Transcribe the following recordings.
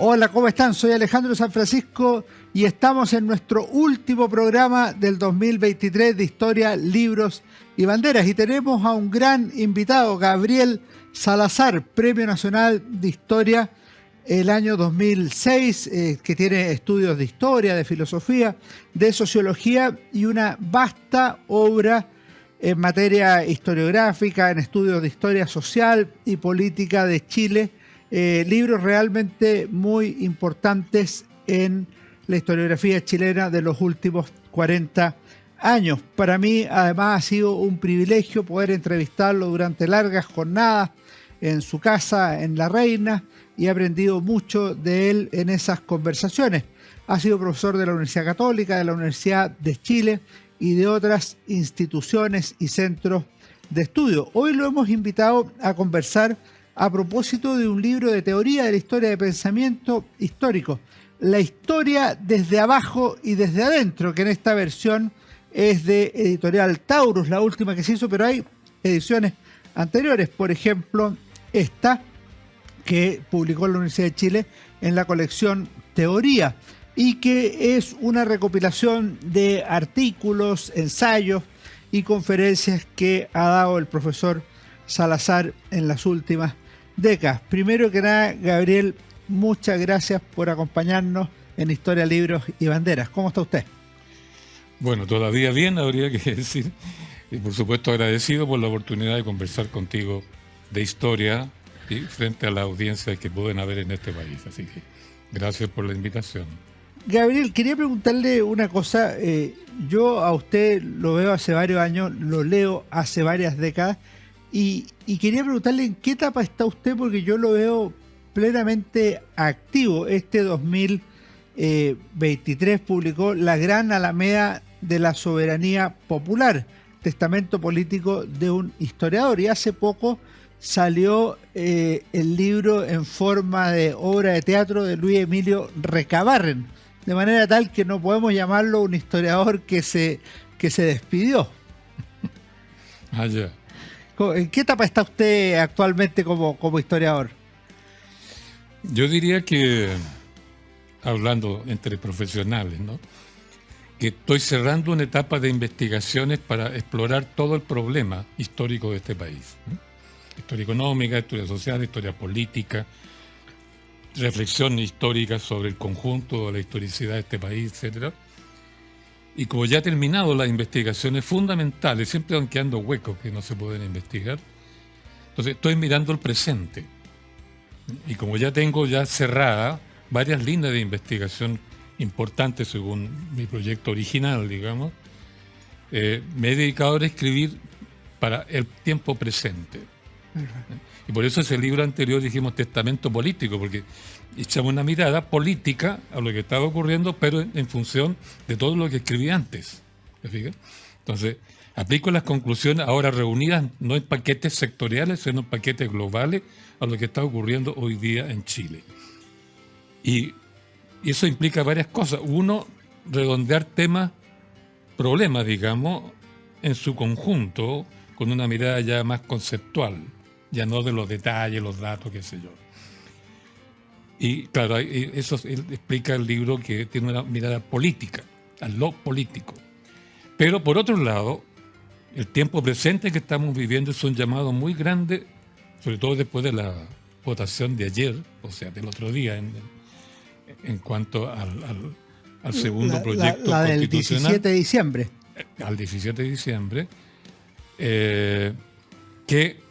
Hola, ¿cómo están? Soy Alejandro San Francisco y estamos en nuestro último programa del 2023 de Historia, Libros y Banderas. Y tenemos a un gran invitado, Gabriel Salazar, Premio Nacional de Historia el año 2006, que tiene estudios de historia, de filosofía, de sociología y una vasta obra en materia historiográfica, en estudios de historia social y política de Chile. Libros realmente muy importantes en la historiografía chilena de los últimos 40 años. Para mí, además, ha sido un privilegio poder entrevistarlo durante largas jornadas en su casa en La Reina y he aprendido mucho de él en esas conversaciones. Ha sido profesor de la Universidad Católica, de la Universidad de Chile y de otras instituciones y centros de estudio. Hoy lo hemos invitado a conversar a propósito de un libro de teoría de la historia de pensamiento histórico, La historia desde abajo y desde adentro, que en esta versión es de Editorial Taurus, la última que se hizo, pero hay ediciones anteriores, por ejemplo, esta que publicó la Universidad de Chile en la colección Teoría, y que es una recopilación de artículos, ensayos y conferencias que ha dado el profesor Salazar en las últimas décadas. Primero que nada, Gabriel, muchas gracias por acompañarnos en Historia, Libros y Banderas. ¿Cómo está usted? Bueno, todavía bien, habría que decir. Y por supuesto agradecido por la oportunidad de conversar contigo de historia y frente a la audiencia que pueden haber en este país. Así que gracias por la invitación. Gabriel, quería preguntarle una cosa. Yo a usted lo veo hace varios años, lo leo hace varias décadas. Y quería preguntarle en qué etapa está usted, porque yo lo veo plenamente activo. Este 2023 publicó La Gran Alameda de la Soberanía Popular, testamento político de un historiador. Y hace poco salió el libro en forma de obra de teatro de Luis Emilio Recabarren, de manera tal que no podemos llamarlo un historiador que se despidió. Ya. ¿En qué etapa está usted actualmente como historiador? Yo diría que, hablando entre profesionales, ¿no?, que estoy cerrando una etapa de investigaciones para explorar todo el problema histórico de este país, ¿no? Historia económica, historia social, historia política, reflexión histórica sobre el conjunto de la historicidad de este país, etcétera. Y como ya he terminado las investigaciones fundamentales, siempre van quedando huecos que no se pueden investigar, entonces estoy mirando el presente. Y como ya tengo cerrada varias líneas de investigación importantes según mi proyecto original, digamos, me he dedicado a escribir para el tiempo presente. Y por eso ese libro anterior dijimos testamento político, porque echamos una mirada política a lo que estaba ocurriendo, pero en función de todo lo que escribí antes. ¿Te fijas? Entonces, aplico las conclusiones ahora reunidas no en paquetes sectoriales, sino en paquetes globales a lo que está ocurriendo hoy día en Chile. Y eso implica varias cosas. Uno, redondear problemas, digamos, en su conjunto, con una mirada ya más conceptual, ya no de los detalles, los datos, qué sé yo. Y claro, eso explica el libro que tiene una mirada política, a lo político. Pero por otro lado, el tiempo presente que estamos viviendo es un llamado muy grande, sobre todo después de la votación de ayer, o sea, del otro día, en cuanto al segundo proyecto la del constitucional. 17 de diciembre. Al 17 de diciembre, que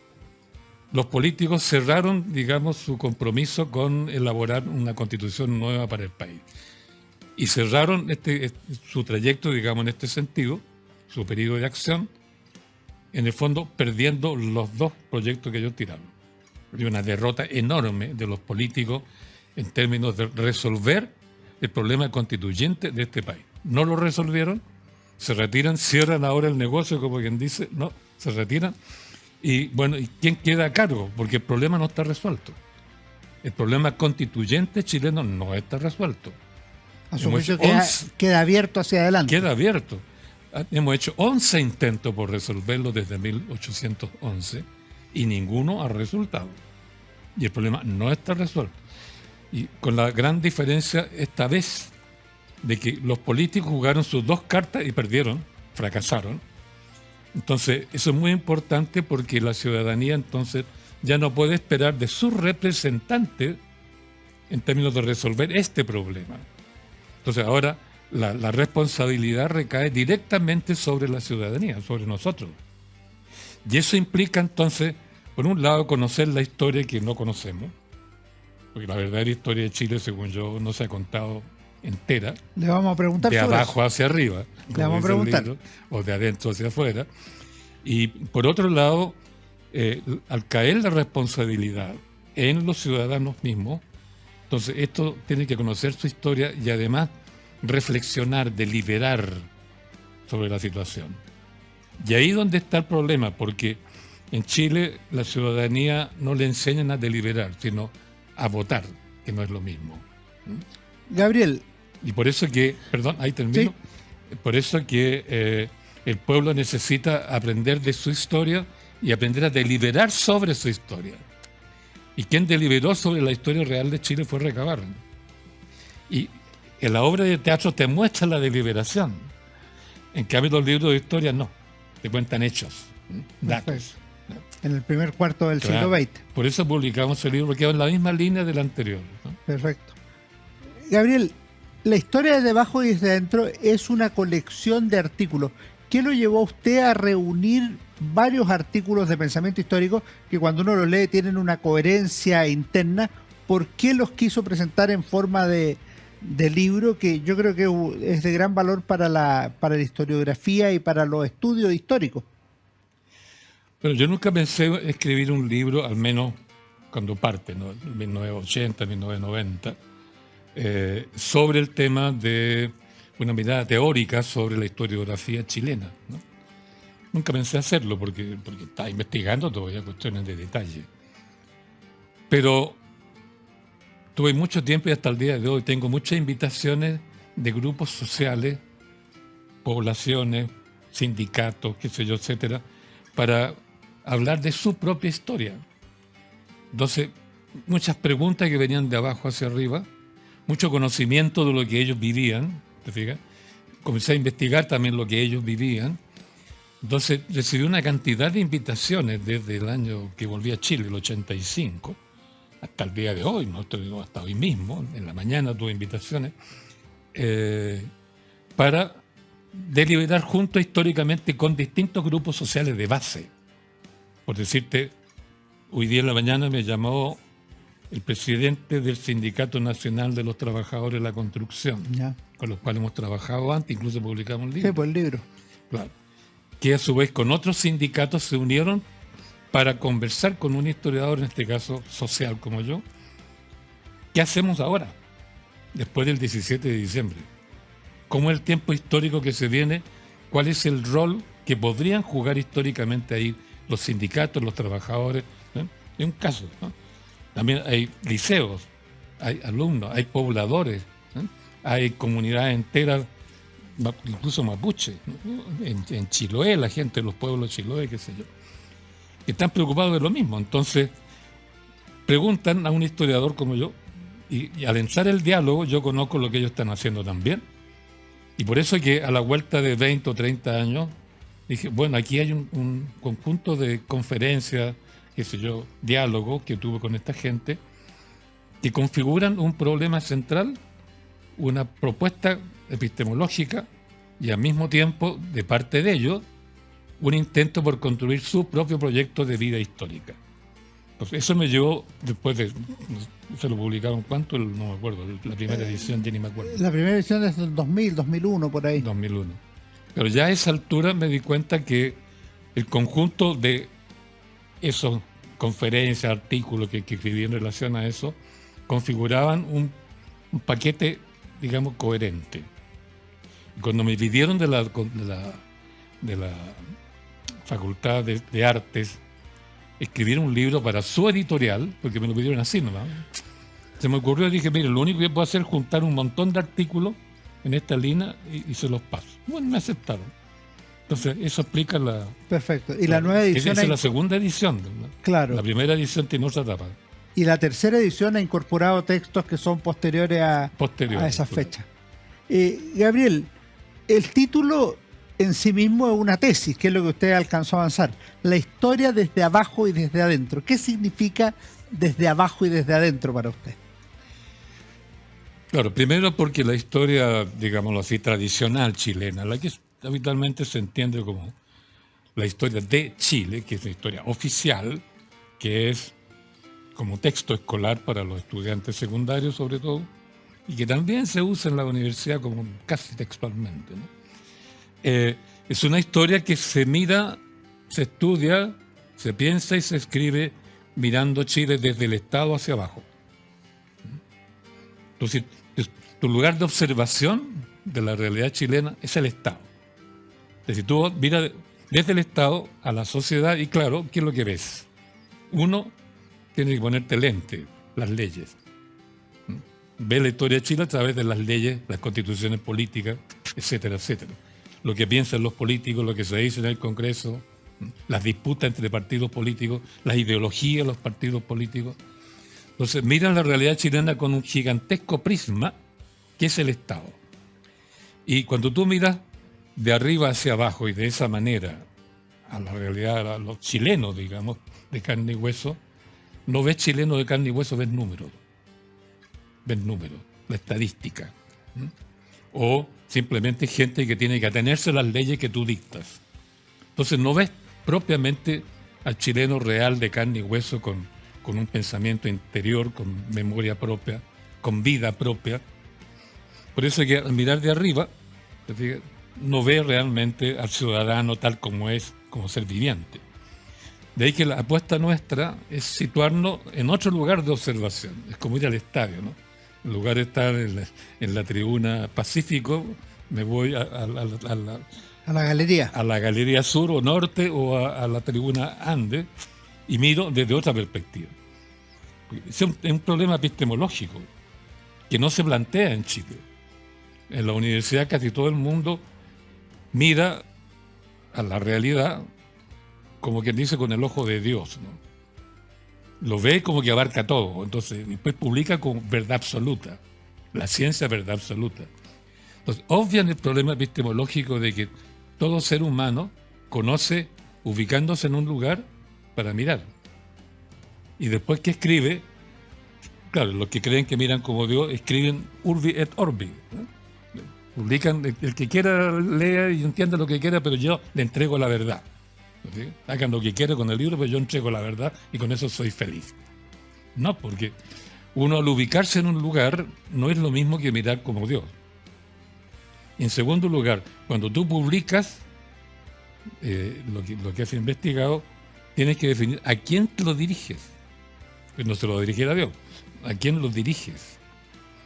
los políticos cerraron, digamos, su compromiso con elaborar una constitución nueva para el país. Y cerraron su trayecto, digamos, en este sentido, su periodo de acción, en el fondo perdiendo los dos proyectos que ellos tiraron. Y una derrota enorme de los políticos en términos de resolver el problema constituyente de este país. No lo resolvieron, se retiran, cierran ahora el negocio, como quien dice, no, se retiran. Y bueno, ¿y quién queda a cargo? Porque el problema no está resuelto. El problema constituyente chileno no está resuelto. A su juicio queda abierto hacia adelante. Queda abierto. Hemos hecho 11 intentos por resolverlo desde 1811 y ninguno ha resultado. Y el problema no está resuelto. Y con la gran diferencia esta vez de que los políticos jugaron sus dos cartas y perdieron, fracasaron. Entonces, eso es muy importante porque la ciudadanía entonces ya no puede esperar de sus representantes en términos de resolver este problema. Entonces, ahora la responsabilidad recae directamente sobre la ciudadanía, sobre nosotros. Y eso implica entonces, por un lado, conocer la historia que no conocemos, porque la verdadera historia de Chile, según yo, no se ha contado entera. Le vamos a preguntar de sobre abajo eso. hacia arriba, Le vamos a preguntar. libro, o de adentro hacia afuera. Y por otro lado, al caer la responsabilidad en los ciudadanos mismos, entonces esto tiene que conocer su historia y además reflexionar, deliberar sobre la situación. Y ahí es donde está el problema, porque en Chile la ciudadanía no le enseñan a deliberar, sino a votar, que no es lo mismo. Gabriel. Y por eso que, perdón, ahí termino, ¿sí? Por eso que el pueblo necesita aprender de su historia y aprender a deliberar sobre su historia. Y quien deliberó sobre la historia real de Chile fue Recabarren. Y en la obra de teatro te muestra la deliberación. En cambio, los libros de historia no, te cuentan hechos, datos. En el primer cuarto del siglo XX. Por eso publicamos el libro, porque va en la misma línea del anterior, ¿no? Perfecto. Gabriel, la historia de Debajo y desde adentro es una colección de artículos. ¿Qué lo llevó a usted a reunir varios artículos de pensamiento histórico que cuando uno los lee tienen una coherencia interna? ¿Por qué los quiso presentar en forma de libro que yo creo que es de gran valor para la historiografía y para los estudios históricos? Pero yo nunca pensé escribir un libro, al menos cuando parte, ¿no? 1980, 1990, sobre el tema de una mirada teórica sobre la historiografía chilena, ¿no? Nunca pensé hacerlo porque estaba investigando todavía cuestiones de detalle. Pero tuve mucho tiempo y hasta el día de hoy tengo muchas invitaciones de grupos sociales, poblaciones, sindicatos, qué sé yo, etcétera, para hablar de su propia historia. Entonces, muchas preguntas que venían de abajo hacia arriba, mucho conocimiento de lo que ellos vivían, ¿te fijas? Comencé a investigar también lo que ellos vivían. Entonces, recibí una cantidad de invitaciones desde el año que volví a Chile, el 85, hasta el día de hoy, ¿no? Hasta hoy mismo, en la mañana tuve invitaciones, para deliberar juntos históricamente con distintos grupos sociales de base. Por decirte, hoy día en la mañana me llamó el presidente del Sindicato Nacional de los Trabajadores de la Construcción, ya, con los cuales hemos trabajado antes, incluso publicamos un libro. Sí, pues el libro. Claro. Que a su vez con otros sindicatos se unieron para conversar con un historiador, en este caso social como yo. ¿Qué hacemos ahora, después del 17 de diciembre? ¿Cómo es el tiempo histórico que se viene? ¿Cuál es el rol que podrían jugar históricamente ahí los sindicatos, los trabajadores? ¿No? Es un caso, ¿no? También hay liceos, hay alumnos, hay pobladores, ¿no? Hay comunidades enteras, incluso mapuche, ¿no? En Chiloé, la gente de los pueblos de Chiloé, qué sé yo, que están preocupados de lo mismo. Entonces, preguntan a un historiador como yo, y al lanzar el diálogo, yo conozco lo que ellos están haciendo también. Y por eso es que a la vuelta de 20 o 30 años, dije, bueno, aquí hay un conjunto de conferencias, qué sé yo, diálogos que tuve con esta gente, que configuran un problema central, una propuesta epistemológica y al mismo tiempo, de parte de ellos, un intento por construir su propio proyecto de vida histórica. Entonces, eso me llevó, después de, se lo publicaron, ¿cuánto? No me acuerdo, la primera edición ya ni me acuerdo. La primera edición es del 2000, 2001, por ahí. 2001. Pero ya a esa altura me di cuenta que el conjunto de esas conferencias, artículos que escribí en relación a eso, configuraban un paquete, digamos, coherente. Y cuando me pidieron de la Facultad de Artes escribir un libro para su editorial, porque me lo pidieron así nomás, se me ocurrió y dije, mire, lo único que puedo hacer es juntar un montón de artículos en esta línea y se los paso. Bueno, me aceptaron. Entonces, eso explica la... Perfecto. Y la nueva edición... Esa es la segunda edición, ¿no? Claro. La primera edición tiene otra etapa. Y la tercera edición ha incorporado textos que son posteriores a esas claro. fechas. Gabriel, el título en sí mismo es una tesis, que es lo que usted alcanzó a avanzar. La historia desde abajo y desde adentro. ¿Qué significa desde abajo y desde adentro para usted? Claro, primero porque la historia, digámoslo así, tradicional chilena, la que habitualmente se entiende como la historia de Chile, que es la historia oficial, que es como texto escolar para los estudiantes secundarios sobre todo, y que también se usa en la universidad como casi textualmente, ¿no? Es una historia que se mira, se estudia, se piensa y se escribe mirando Chile desde el Estado hacia abajo. Entonces, tu lugar de observación de la realidad chilena es el Estado. Es decir, tú miras desde el Estado a la sociedad y claro, ¿qué es lo que ves? Uno, tiene que ponerte lente, las leyes. Ve la historia de Chile a través de las leyes, las constituciones políticas, etcétera, etcétera. Lo que piensan los políticos, lo que se dice en el Congreso, las disputas entre partidos políticos, las ideologías de los partidos políticos. Entonces, miran la realidad chilena con un gigantesco prisma, que es el Estado. Y cuando tú miras de arriba hacia abajo y de esa manera a la realidad, a los chilenos, digamos, de carne y hueso, no ves chilenos de carne y hueso, ves números. Ves números, la estadística. O simplemente gente que tiene que atenerse a las leyes que tú dictas. Entonces no ves propiamente al chileno real de carne y hueso con un pensamiento interior, con memoria propia, con vida propia. Por eso que al mirar de arriba, no ve realmente al ciudadano tal como es, como ser viviente. De ahí que la apuesta nuestra es situarnos en otro lugar de observación. Es como ir al estadio, ¿no? En lugar de estar en la tribuna Pacífico, me voy a la galería. A la galería sur o norte o a la tribuna Ande y miro desde otra perspectiva. Es un problema epistemológico que no se plantea en Chile. En la universidad casi todo el mundo mira a la realidad como quien dice con el ojo de Dios, ¿no? Lo ve como que abarca todo, entonces después publica con verdad absoluta, la ciencia verdad absoluta. Entonces obvian el problema epistemológico de que todo ser humano conoce ubicándose en un lugar para mirar. Y después que escribe, claro, los que creen que miran como Dios, escriben urbi et orbi, ¿no? Publican, el que quiera lea y entienda lo que quiera, pero yo le entrego la verdad. ¿Sí? Hagan lo que quieran con el libro, pero yo entrego la verdad y con eso soy feliz. No, porque uno al ubicarse en un lugar no es lo mismo que mirar como Dios. Y en segundo lugar, cuando tú publicas lo que has investigado, tienes que definir a quién te lo diriges. Pues no se lo dirigiera a Dios, a quién lo diriges.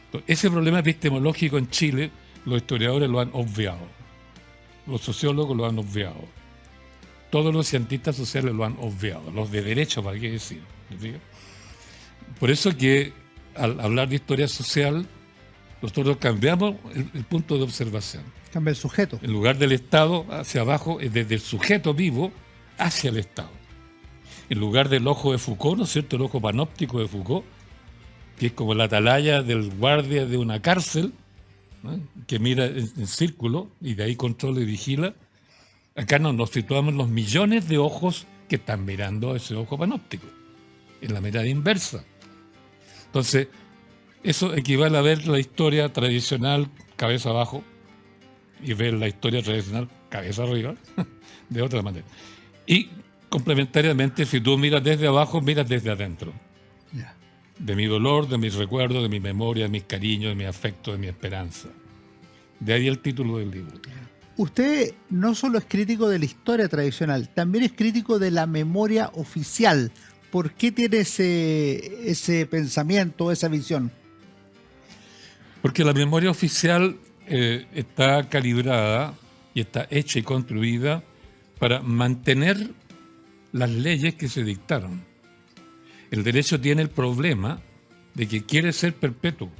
Entonces, ese problema epistemológico en Chile, los historiadores lo han obviado, los sociólogos lo han obviado. Todos los cientistas sociales lo han obviado, los de derecho, ¿para qué decir? Por eso que al hablar de historia social, nosotros cambiamos el punto de observación. Cambia el sujeto. En lugar del Estado hacia abajo, es desde el sujeto vivo hacia el Estado. En lugar del ojo de Foucault, ¿no es cierto? El ojo panóptico de Foucault, que es como la atalaya del guardia de una cárcel, ¿no? Que mira en círculo y de ahí controla y vigila. Acá nos situamos en los millones de ojos que están mirando ese ojo panóptico, en la mirada inversa. Entonces, eso equivale a ver la historia tradicional cabeza abajo y ver la historia tradicional cabeza arriba, de otra manera. Y complementariamente, si tú miras desde abajo, miras desde adentro. Yeah. De mi dolor, de mis recuerdos, de mi memoria, de mis cariños, de mi afecto, de mi esperanza. De ahí el título del libro. Usted no solo es crítico de la historia tradicional, también es crítico de la memoria oficial. ¿Por qué tiene ese pensamiento, esa visión? Porque la memoria oficial está calibrada y está hecha y construida para mantener las leyes que se dictaron. El derecho tiene el problema de que quiere ser perpetuo.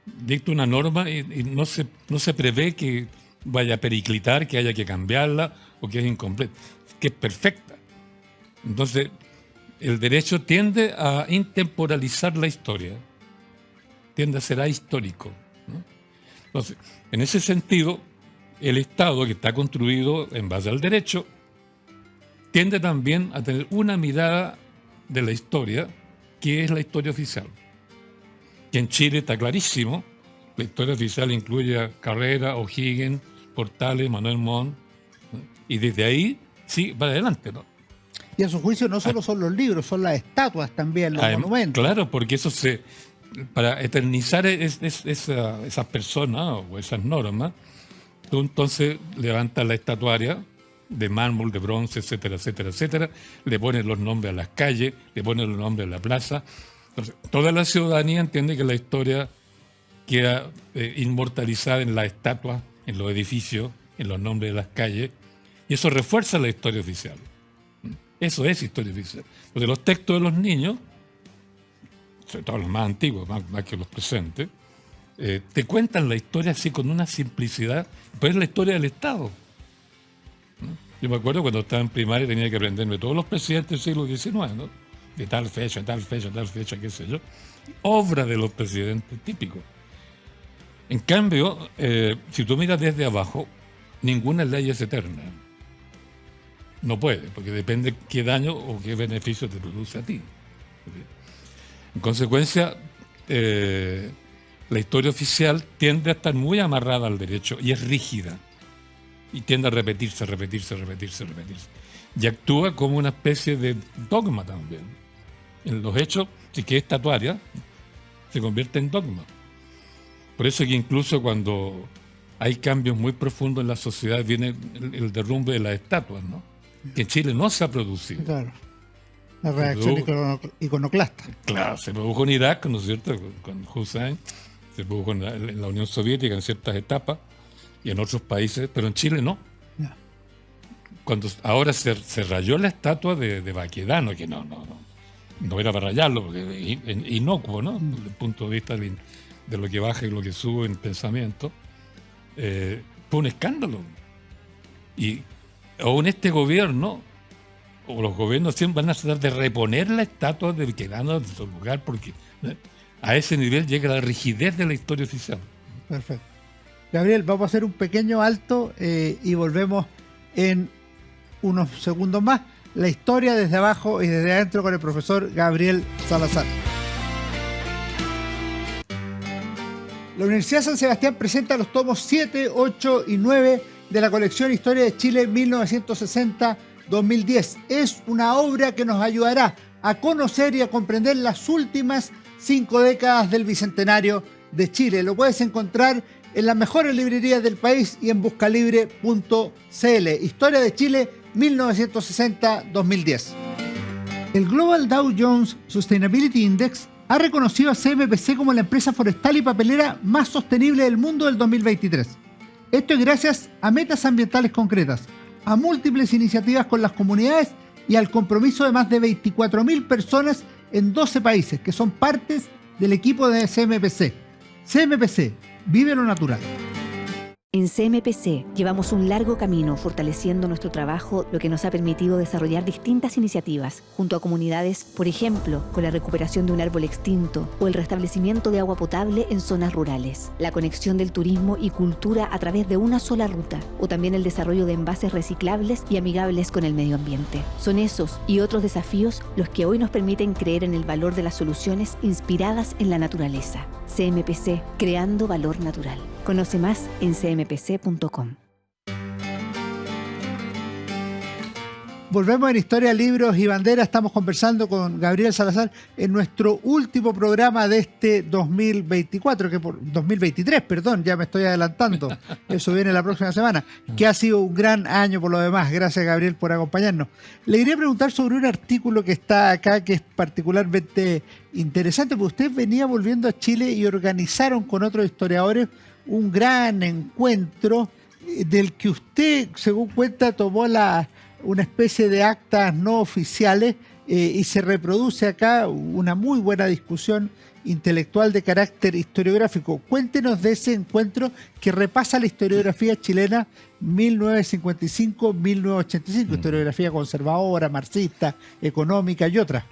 Dicta una norma y no se prevé que vaya a periclitar, que haya que cambiarla o que es incompleta, que es perfecta. Entonces, el derecho tiende a intemporalizar la historia, tiende a ser ahistórico, ¿no? Entonces, en ese sentido, el Estado, que está construido en base al derecho, tiende también a tener una mirada de la historia, que es la historia oficial. Que en Chile está clarísimo, la historia oficial incluye a Carrera, O'Higgins, Portales, Manuel Montt, ¿no? Y desde ahí, sí, va adelante, ¿no? Y a su juicio no solo son los libros, son las estatuas también, los monumentos. Claro, porque eso para eternizar esas personas o esas normas, tú entonces levantas la estatuaria de mármol, de bronce, etcétera, etcétera, etcétera, le pones los nombres a las calles, le pones los nombres a la plaza. Entonces, toda la ciudadanía entiende que la historia queda inmortalizada en las estatuas, en los edificios, en los nombres de las calles, y eso refuerza la historia oficial. Eso es historia oficial. Porque los textos de los niños, sobre todo los más antiguos, más que los presentes, te cuentan la historia así con una simplicidad, pero es la historia del Estado, ¿no? Yo me acuerdo cuando estaba en primaria tenía que aprenderme todos los presidentes del siglo XIX, ¿no? De tal fecha, tal fecha, tal fecha, qué sé yo. Obra de los presidentes típicos. En cambio, si tú miras desde abajo, ninguna ley es eterna. No puede, porque depende qué daño o qué beneficio te produce a ti. En consecuencia, la historia oficial tiende a estar muy amarrada al derecho y es rígida. Y tiende a repetirse. Y actúa como una especie de dogma también. En los hechos, si que es estatuaria, se convierte en dogma. Por eso que incluso cuando hay cambios muy profundos en la sociedad, viene el derrumbe de las estatuas, ¿no? Que en Chile no se ha producido. Claro. La reacción iconoclasta. Claro, se produjo en Irak, ¿no es cierto? Con Hussein, se produjo en la Unión Soviética en ciertas etapas y en otros países, pero en Chile no. Yeah. Cuando ahora se rayó la estatua de Baquedano, que no era para rayarlo, porque es inocuo, ¿no? Desde el punto de vista de lo que baja y lo que sube en pensamiento, fue un escándalo. Y aún este gobierno, o los gobiernos siempre van a tratar de reponer la estatua de Baquedano de su lugar, porque a ese nivel llega la rigidez de la historia oficial. Perfecto. Gabriel, vamos a hacer un pequeño alto y volvemos en unos segundos más. La historia desde abajo y desde adentro con el profesor Gabriel Salazar. La Universidad San Sebastián presenta los tomos 7, 8 y 9 de la colección Historia de Chile 1960-2010. Es una obra que nos ayudará a conocer y a comprender las últimas 5 décadas del Bicentenario de Chile. Lo puedes encontrar en las mejores librerías del país y en buscalibre.cl. Historia de Chile 1960-2010. El Global Dow Jones Sustainability Index ha reconocido a CMPC como la empresa forestal y papelera más sostenible del mundo del 2023. Esto es gracias a metas ambientales concretas, a múltiples iniciativas con las comunidades y al compromiso de más de 24.000 personas en 12 países que son partes del equipo de CMPC. CMPC, vive lo natural. En CMPC llevamos un largo camino fortaleciendo nuestro trabajo, lo que nos ha permitido desarrollar distintas iniciativas junto a comunidades, por ejemplo, con la recuperación de un árbol extinto o el restablecimiento de agua potable en zonas rurales, la conexión del turismo y cultura a través de una sola ruta, o también el desarrollo de envases reciclables y amigables con el medio ambiente. Son esos y otros desafíos los que hoy nos permiten creer en el valor de las soluciones inspiradas en la naturaleza. CMPC, creando valor natural. Conoce más en cmpc.com. Volvemos en Historia, Libros y Banderas. Estamos conversando con Gabriel Salazar en nuestro último programa de este 2024, 2023, perdón, ya me estoy adelantando. Eso viene la próxima semana, que ha sido un gran año por lo demás. Gracias, Gabriel, por acompañarnos. Le quería preguntar sobre un artículo que está acá, que es particularmente interesante, porque usted venía volviendo a Chile y organizaron con otros historiadores un gran encuentro del que usted, según cuenta, tomó una especie de actas no oficiales y se reproduce acá una muy buena discusión intelectual de carácter historiográfico. Cuéntenos de ese encuentro que repasa la historiografía chilena 1955-1985, historiografía conservadora, marxista, económica y otras.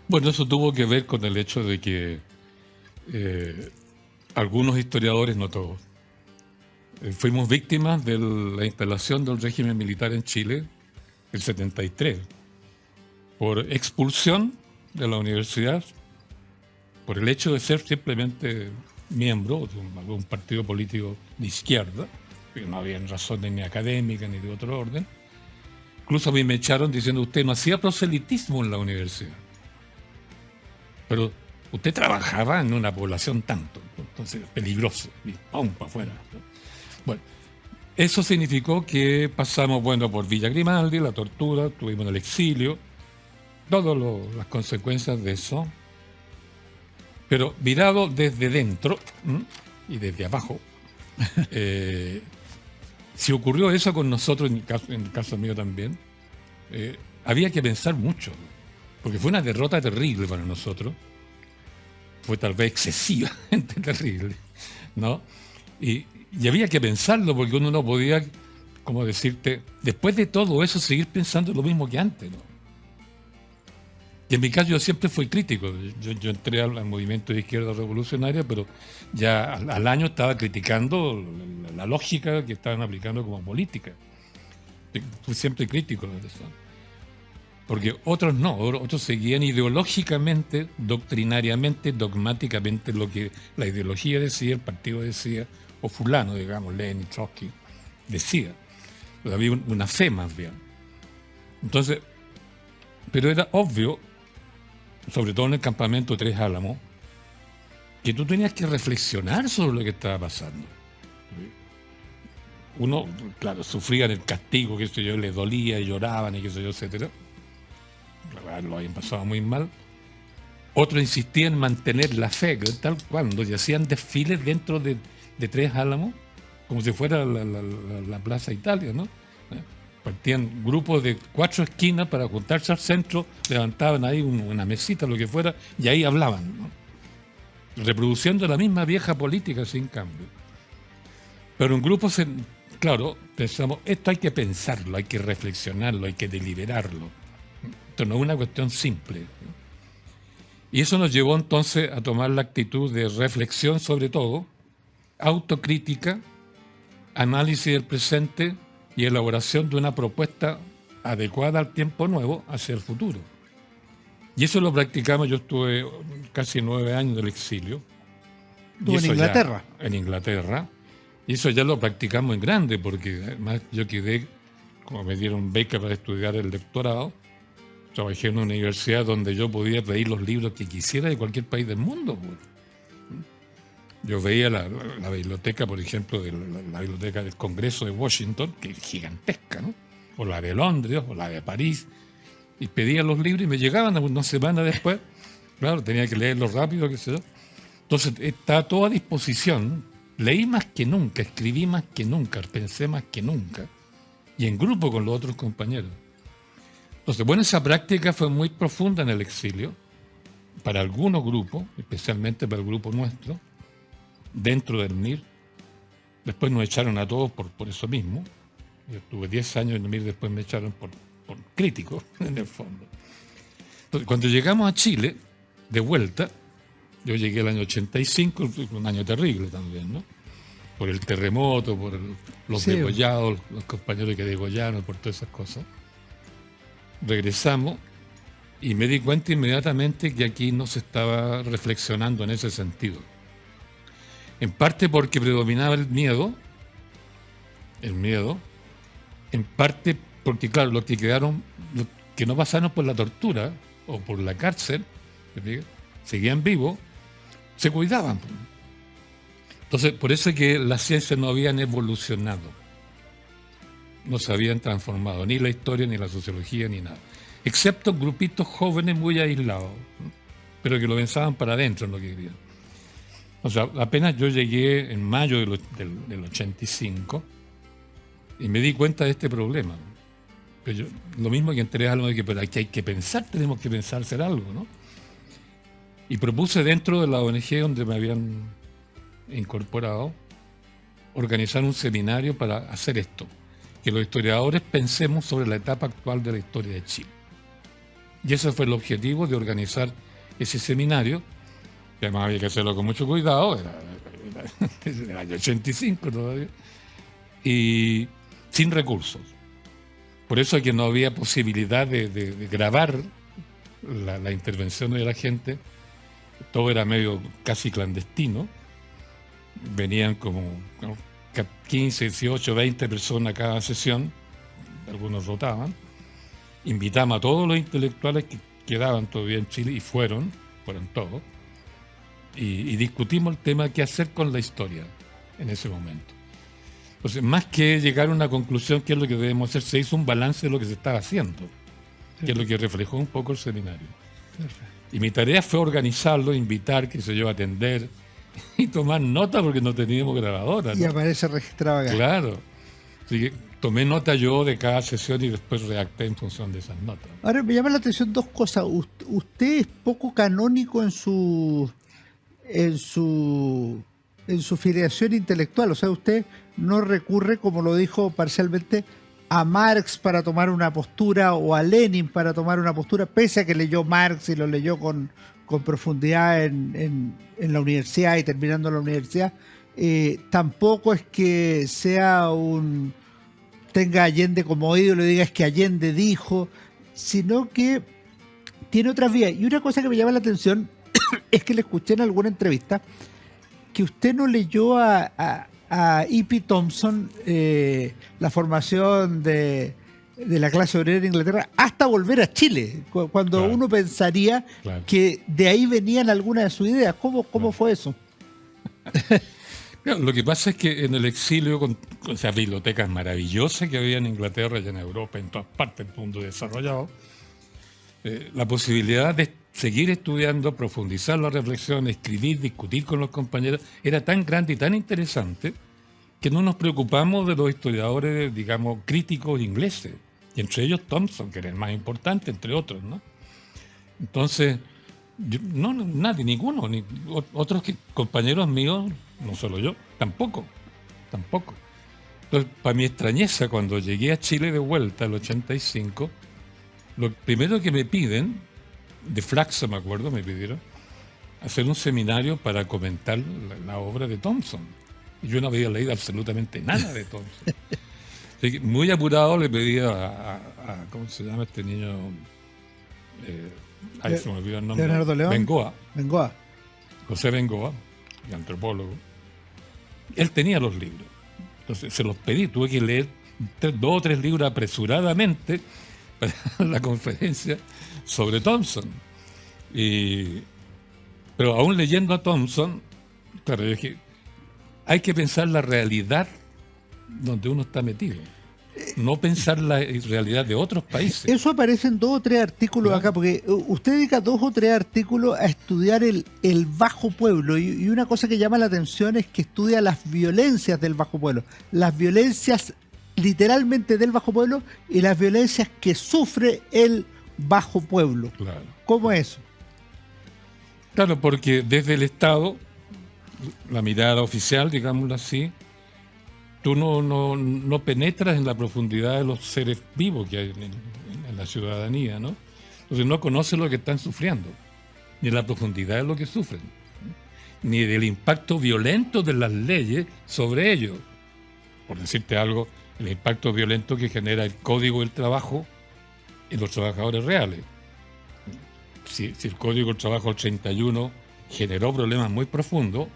Bueno, eso tuvo que ver con el hecho de que algunos historiadores, no todos, fuimos víctimas de la instalación del régimen militar en Chile el 73, por expulsión de la universidad, por el hecho de ser simplemente miembro de algún partido político de izquierda, que no había razones ni académicas ni de otro orden. Incluso a mí me echaron diciendo: usted no hacía proselitismo en la universidad, pero usted trabajaba en una población tanto, entonces peligroso, y ¡pum!, para afuera. Bueno, eso significó que pasamos, bueno, por Villa Grimaldi, la tortura, tuvimos el exilio, todas las consecuencias de eso, pero mirado desde dentro y desde abajo. Si ocurrió eso con nosotros, en el caso mío también, había que pensar mucho, porque fue una derrota terrible para nosotros, fue tal vez excesivamente terrible, ¿no? Y había que pensarlo, porque uno no podía, como decirte, después de todo eso, seguir pensando lo mismo que antes, ¿no? Y en mi caso yo siempre fui crítico. Yo entré al movimiento de izquierda revolucionaria, pero ya al año estaba criticando la lógica que estaban aplicando como política. Fui siempre crítico de eso. Porque otros no, otros seguían ideológicamente, doctrinariamente, dogmáticamente lo que la ideología decía, el partido decía, o fulano, digamos, Lenin, Trotsky, decía. Pero había una fe más bien. Entonces, pero era obvio, sobre todo en el campamento Tres Álamos, que tú tenías que reflexionar sobre lo que estaba pasando. Uno, claro, sufrían el castigo, qué sé yo, les dolía, lloraban y qué sé yo, etcétera. Lo habían pasado muy mal. Otros insistían en mantener la fe, tal cual, y hacían desfiles dentro de Tres Álamos, como si fuera la Plaza Italia, ¿no? Partían grupos de 4 esquinas para juntarse al centro, levantaban ahí una mesita, lo que fuera, y ahí hablaban, ¿no? Reproduciendo la misma vieja política sin cambio. Pero en grupos, claro, pensamos, esto hay que pensarlo, hay que reflexionarlo, hay que deliberarlo. Esto no es una cuestión simple. Y eso nos llevó entonces a tomar la actitud de reflexión sobre todo, autocrítica, análisis del presente y elaboración de una propuesta adecuada al tiempo nuevo hacia el futuro. Y eso lo practicamos. Yo estuve casi 9 años del exilio. ¿Estuvo en Inglaterra? En Inglaterra. Y eso ya lo practicamos en grande, porque además yo quedé, como me dieron beca para estudiar el doctorado, trabajé en una universidad donde yo podía pedir los libros que quisiera de cualquier país del mundo, pues. Yo veía la biblioteca, por ejemplo, la biblioteca del Congreso de Washington, que es gigantesca, ¿no? O la de Londres, o la de París, y pedía los libros y me llegaban una semana después. Claro, tenía que leerlos rápido, qué sé yo. Entonces, está todo a disposición. Leí más que nunca, escribí más que nunca, pensé más que nunca, y en grupo con los otros compañeros. Entonces, bueno, esa práctica fue muy profunda en el exilio, para algunos grupos, especialmente para el grupo nuestro, dentro del MIR. Después nos echaron a todos por eso mismo. Yo estuve 10 años en el MIR, después me echaron por crítico, en el fondo. Entonces, cuando llegamos a Chile, de vuelta, yo llegué el año 85, un año terrible también, ¿no? Por el terremoto, por los degollados, los compañeros que degollaron, por todas esas cosas. Regresamos y me di cuenta inmediatamente que aquí no se estaba reflexionando en ese sentido. En parte porque predominaba el miedo, en parte porque, claro, los que quedaron, los que no pasaron por la tortura o por la cárcel, seguían vivos, se cuidaban. Entonces, por eso es que las ciencias no habían evolucionado, no se habían transformado, ni la historia, ni la sociología, ni nada, excepto grupitos jóvenes muy aislados, ¿no? Pero que lo pensaban para adentro en lo que querían. O sea, apenas yo llegué en mayo del 85 y me di cuenta de este problema. Pero lo mismo que entré a algo de que pero aquí hay que pensar, tenemos que pensar hacer algo, ¿no? Y propuse dentro de la ONG donde me habían incorporado organizar un seminario para hacer esto, que los historiadores pensemos sobre la etapa actual de la historia de Chile. Y ese fue el objetivo de organizar ese seminario, que además había que hacerlo con mucho cuidado, era el año 85 todavía, y sin recursos. Por eso es que no había posibilidad de grabar la intervención de la gente. Todo era medio casi clandestino. Venían como 15, 18, 20 personas a cada sesión, algunos rotaban. Invitamos a todos los intelectuales que quedaban todavía en Chile y fueron todos, y discutimos el tema de qué hacer con la historia en ese momento. Entonces, más que llegar a una conclusión, qué es lo que debemos hacer, se hizo un balance de lo que se estaba haciendo, que es lo que reflejó un poco el seminario. Y mi tarea fue organizarlo, invitar, que se yo, a atender y tomar nota porque no teníamos grabadora, ¿no? Y aparece registrado acá. Claro. Así que tomé nota yo de cada sesión y después redacté en función de esas notas. Ahora me llama la atención dos cosas. Usted es poco canónico en su filiación intelectual. O sea, usted no recurre, como lo dijo parcialmente, a Marx para tomar una postura o a Lenin para tomar una postura, pese a que leyó Marx y lo leyó con profundidad en la universidad y terminando la universidad. Tampoco es que tenga Allende como ídolo y diga es que Allende dijo, sino que tiene otras vías. Y una cosa que me llama la atención es que le escuché en alguna entrevista que usted no leyó a E.P. Thompson la formación de la clase obrera en Inglaterra hasta volver a Chile, cuando Claro. uno pensaría que de ahí venían algunas de sus ideas. ¿Cómo fue eso? Claro, lo que pasa es que en el exilio, con esas bibliotecas maravillosas que había en Inglaterra y en Europa, en todas partes del mundo desarrollado, la posibilidad de seguir estudiando, profundizar la reflexión, escribir, discutir con los compañeros, era tan grande y tan interesante que no nos preocupamos de los historiadores, digamos, críticos ingleses, y entre ellos Thompson, que era el más importante, entre otros, ¿no? Entonces, nadie, ninguno, ni otros compañeros míos, no solo yo, tampoco. Entonces, para mi extrañeza, cuando llegué a Chile de vuelta, el 85, lo primero que me piden, de Flaxo me acuerdo, me pidieron hacer un seminario para comentar la obra de Thompson. Y yo no había leído absolutamente nada de Thompson. Así que muy apurado le pedí a ¿cómo se llama este niño? Se me olvidó el nombre. Leonardo León. Bengoa. José Bengoa, el antropólogo. Él tenía los libros. Entonces se los pedí, tuve que leer 2 o 3 libros apresuradamente para la conferencia sobre Thompson. Pero aún leyendo a Thompson, claro, yo dije, hay que pensar la realidad donde uno está metido, no pensar la realidad de otros países. Eso aparece en 2 o 3 artículos acá, porque usted dedica 2 o 3 artículos a estudiar el Bajo Pueblo, y una cosa que llama la atención es que estudia las violencias del Bajo Pueblo, las violencias literalmente del Bajo Pueblo y las violencias que sufre el Bajo Pueblo. Claro. ¿Cómo es eso? Claro, porque desde el Estado, la mirada oficial, digámoslo así, tú no penetras en la profundidad de los seres vivos que hay en la ciudadanía, ¿no? Entonces no conoces lo que están sufriendo, ni la profundidad de lo que sufren, ni del impacto violento de las leyes sobre ellos. Por decirte algo, el impacto violento que genera el Código del Trabajo en los trabajadores reales. Si el Código del Trabajo del 31 generó problemas muy profundos,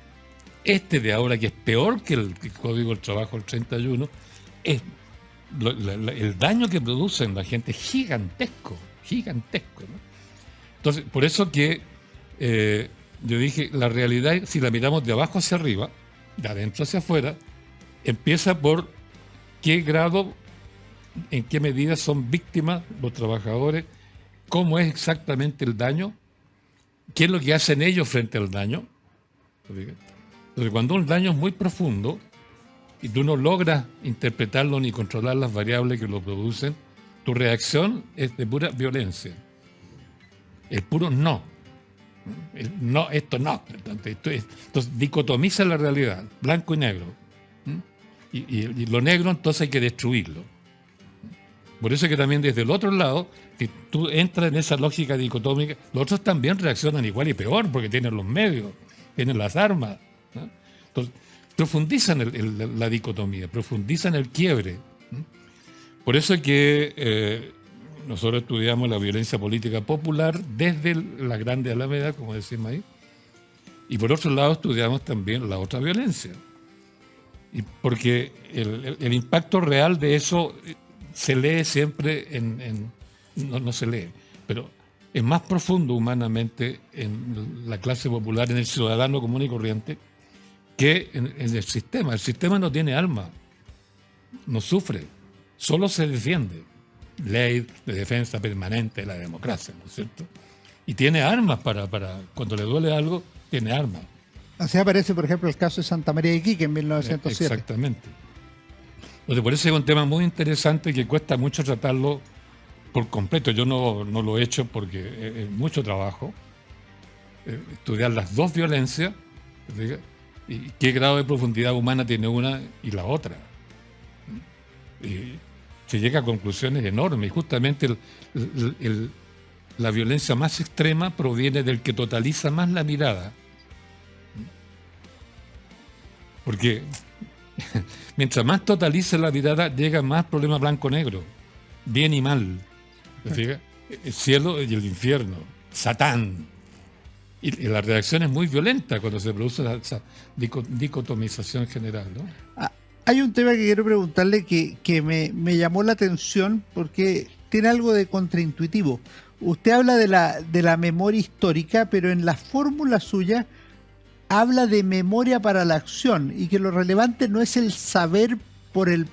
este de ahora, que es peor que el Código del Trabajo del 31, el daño que produce en la gente es gigantesco, ¿no? Entonces, por eso que yo dije, la realidad, si la miramos de abajo hacia arriba, de adentro hacia afuera, empieza por qué grado, en qué medida son víctimas los trabajadores, cómo es exactamente el daño, qué es lo que hacen ellos frente al daño. Entonces, cuando un daño es muy profundo y tú no logras interpretarlo ni controlar las variables que lo producen, tu reacción es de pura violencia. El puro no. No, esto no. Entonces dicotomiza la realidad, blanco y negro. Y lo negro entonces hay que destruirlo. Por eso es que también desde el otro lado, si tú entras en esa lógica dicotómica, los otros también reaccionan igual y peor, porque tienen los medios, tienen las armas, ¿no? Entonces, profundizan la dicotomía, profundizan el quiebre. Por eso es que nosotros estudiamos la violencia política popular desde la grande alameda, como decimos ahí, y por otro lado estudiamos también la otra violencia. Y porque el impacto real de eso se lee siempre no se lee, pero es más profundo humanamente en la clase popular, en el ciudadano común y corriente, que en el sistema. El sistema no tiene alma, no sufre, solo se defiende. Ley de defensa permanente de la democracia, ¿no es cierto? Y tiene armas para cuando le duele algo, tiene armas. Así aparece, por ejemplo, el caso de Santa María de Iquique en 1907. Exactamente. Entonces, por eso es un tema muy interesante que cuesta mucho tratarlo por completo. Yo no lo he hecho porque es mucho trabajo estudiar las dos violencias, ¿sí? Y qué grado de profundidad humana tiene una y la otra. Y se llega a conclusiones enormes. Y justamente la violencia más extrema proviene del que totaliza más la mirada. Porque mientras más totaliza la mirada, llega más problema blanco-negro, bien y mal. ¿Te fijas? El cielo y el infierno, Satán. Y la reacción es muy violenta cuando se produce esa dicotomización general, ¿no? Hay un tema que quiero preguntarle que me llamó la atención porque tiene algo de contraintuitivo. Usted habla de la memoria histórica, pero en la fórmula suya habla de memoria para la acción y que lo relevante no es el saber por el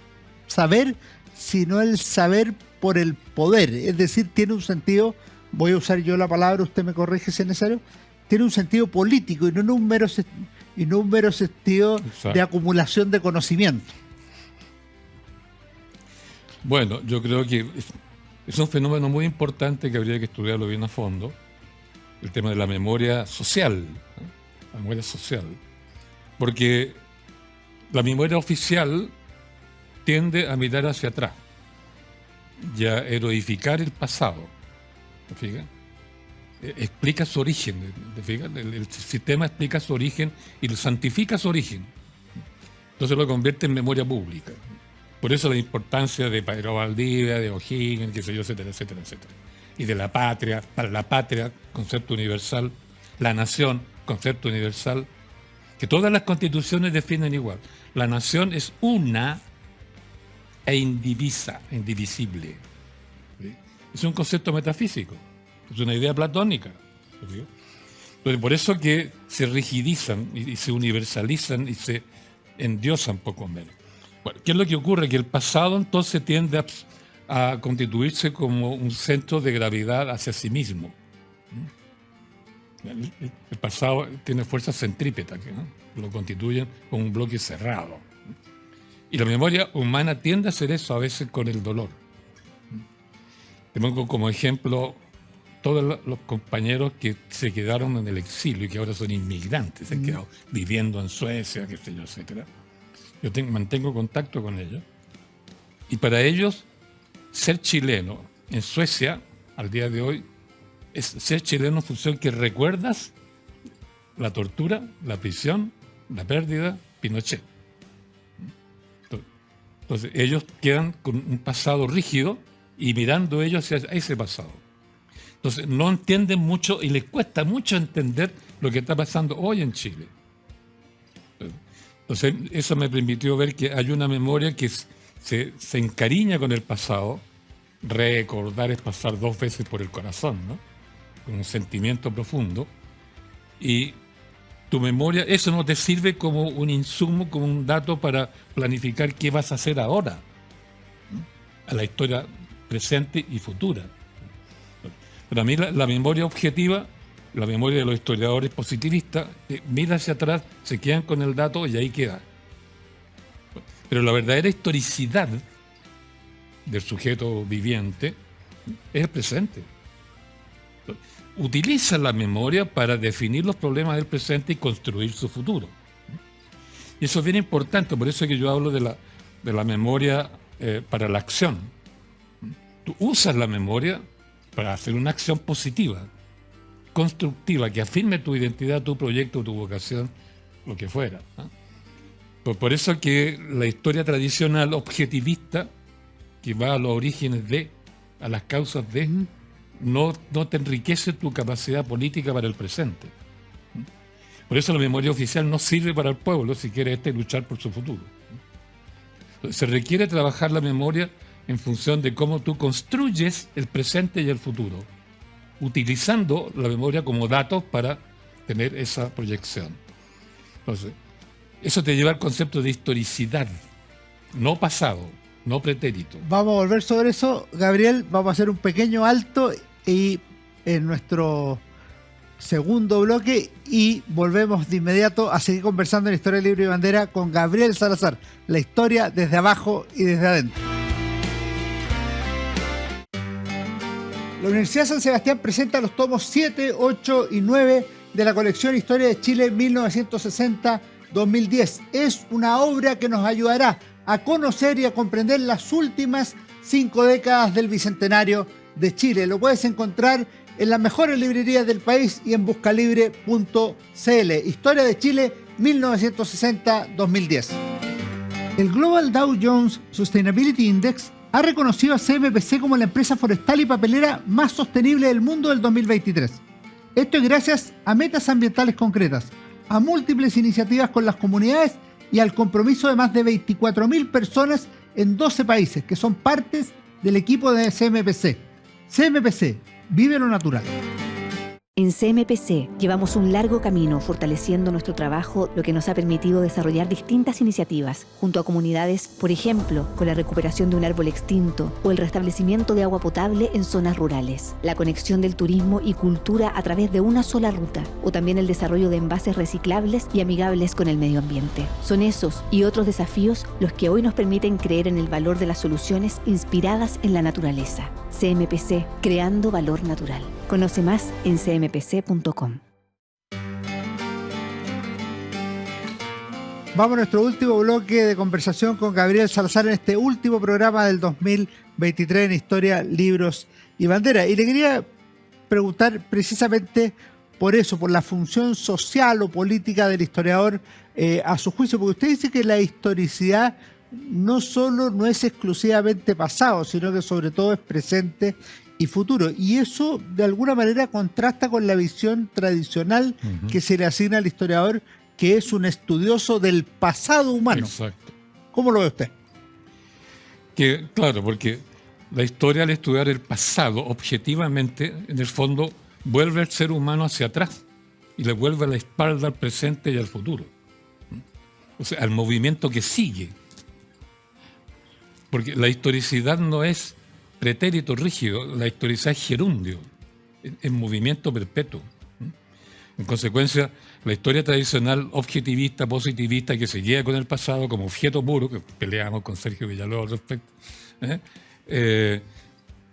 saber, sino el saber por el poder. Es decir, tiene un sentido, voy a usar yo la palabra, usted me corrige si es necesario, tiene un sentido político y no un mero sentido Exacto. de acumulación de conocimiento. Bueno, yo creo que es un fenómeno muy importante que habría que estudiarlo bien a fondo, el tema de la memoria social, ¿no? La memoria social, porque la memoria oficial tiende a mirar hacia atrás y a heroificar el pasado, ¿te fijas? Explica su origen, ¿te fijas? El sistema explica su origen y lo santifica su origen, entonces lo convierte en memoria pública. Por eso la importancia de Pedro Valdivia, de O'Higgins, qué sé yo, etcétera, etcétera, etcétera. Y de la patria, para la patria, concepto universal, la nación, concepto universal, que todas las constituciones definen igual. La nación es una e indivisible. ¿Sí? Es un concepto metafísico, es una idea platónica. ¿Sí? Entonces, por eso que se rigidizan y se universalizan y se endiosan poco menos. Bueno, ¿qué es lo que ocurre? Que el pasado entonces tiende a constituirse como un centro de gravedad hacia sí mismo. El pasado tiene fuerzas centrípetas que, ¿no?, lo constituyen como un bloque cerrado. Y la memoria humana tiende a hacer eso a veces con el dolor. Te pongo como ejemplo todos los compañeros que se quedaron en el exilio y que ahora son inmigrantes, se han quedado viviendo en Suecia, qué sé yo, etcétera. Yo mantengo contacto con ellos. Y para ellos, ser chileno en Suecia, al día de hoy, es ser chileno en función que recuerdas la tortura, la prisión, la pérdida, Pinochet. Entonces, ellos quedan con un pasado rígido y mirando ellos hacia ese pasado. Entonces, no entienden mucho y les cuesta mucho entender lo que está pasando hoy en Chile. Entonces, eso me permitió ver que hay una memoria que se encariña con el pasado. Recordar es pasar 2 veces por el corazón, ¿no? Con un sentimiento profundo. Y tu memoria, eso no te sirve como un insumo, como un dato para planificar qué vas a hacer ahora, ¿no?, a la historia presente y futura. Para mí la memoria objetiva, la memoria de los historiadores positivistas, mira hacia atrás, se quedan con el dato y ahí queda. Pero la verdadera historicidad del sujeto viviente es el presente. utiliza la memoria para definir los problemas del presente y construir su futuro. Y eso es bien importante, por eso es que yo hablo de la memoria para la acción. Tú usas la memoria para hacer una acción positiva, constructiva, que afirme tu identidad, tu proyecto, tu vocación, lo que fuera, ¿no? Por eso que la historia tradicional objetivista, que va a los orígenes de, a las causas de, no te enriquece tu capacidad política para el presente. Por eso la memoria oficial no sirve para el pueblo si quiere luchar por su futuro. Se requiere trabajar la memoria en función de cómo tú construyes el presente y el futuro, utilizando la memoria como datos para tener esa proyección. Entonces, eso te lleva al concepto de historicidad, no pasado, no pretérito. Vamos a volver sobre eso, Gabriel. Vamos a hacer un pequeño alto y en nuestro segundo bloque y volvemos de inmediato a seguir conversando en Historia Libre y Bandera con Gabriel Salazar, la historia desde abajo y desde adentro. La Universidad San Sebastián presenta los tomos 7, 8 y 9 de la colección Historia de Chile 1960-2010. Es una obra que nos ayudará a conocer y a comprender las últimas 5 décadas del Bicentenario de Chile. Lo puedes encontrar en las mejores librerías del país y en buscalibre.cl. Historia de Chile 1960-2010. El Global Dow Jones Sustainability Index ha reconocido a CMPC como la empresa forestal y papelera más sostenible del mundo del 2023. Esto es gracias a metas ambientales concretas, a múltiples iniciativas con las comunidades y al compromiso de más de 24.000 personas en 12 países que son partes del equipo de CMPC. CMPC, vive lo natural. En CMPC llevamos un largo camino fortaleciendo nuestro trabajo, lo que nos ha permitido desarrollar distintas iniciativas junto a comunidades, por ejemplo, con la recuperación de un árbol extinto o el restablecimiento de agua potable en zonas rurales, la conexión del turismo y cultura a través de una sola ruta, o también el desarrollo de envases reciclables y amigables con el medio ambiente. Son esos y otros desafíos los que hoy nos permiten creer en el valor de las soluciones inspiradas en la naturaleza. CMPC, creando valor natural. Conoce más en cmpc.com. Vamos a nuestro último bloque de conversación con Gabriel Salazar en este último programa del 2023 en Historia, Libros y Bandera. Y le quería preguntar precisamente por eso, por la función social o política del historiador a su juicio, porque usted dice que la historicidad no es exclusivamente pasado, sino que sobre todo es presente y futuro. Y eso de alguna manera contrasta con la visión tradicional que se le asigna al historiador, que es un estudioso del pasado humano. Exacto. ¿Cómo lo ve usted? Claro, porque la historia, al estudiar el pasado objetivamente, en el fondo vuelve al ser humano hacia atrás y le vuelve la espalda al presente y al futuro. O sea, al movimiento que sigue. Porque la historicidad no es pretérito rígido, la historicidad es gerundio, es movimiento perpetuo. En consecuencia, la historia tradicional objetivista, positivista, que se guía con el pasado como objeto puro, que peleamos con Sergio Villalobos al respecto,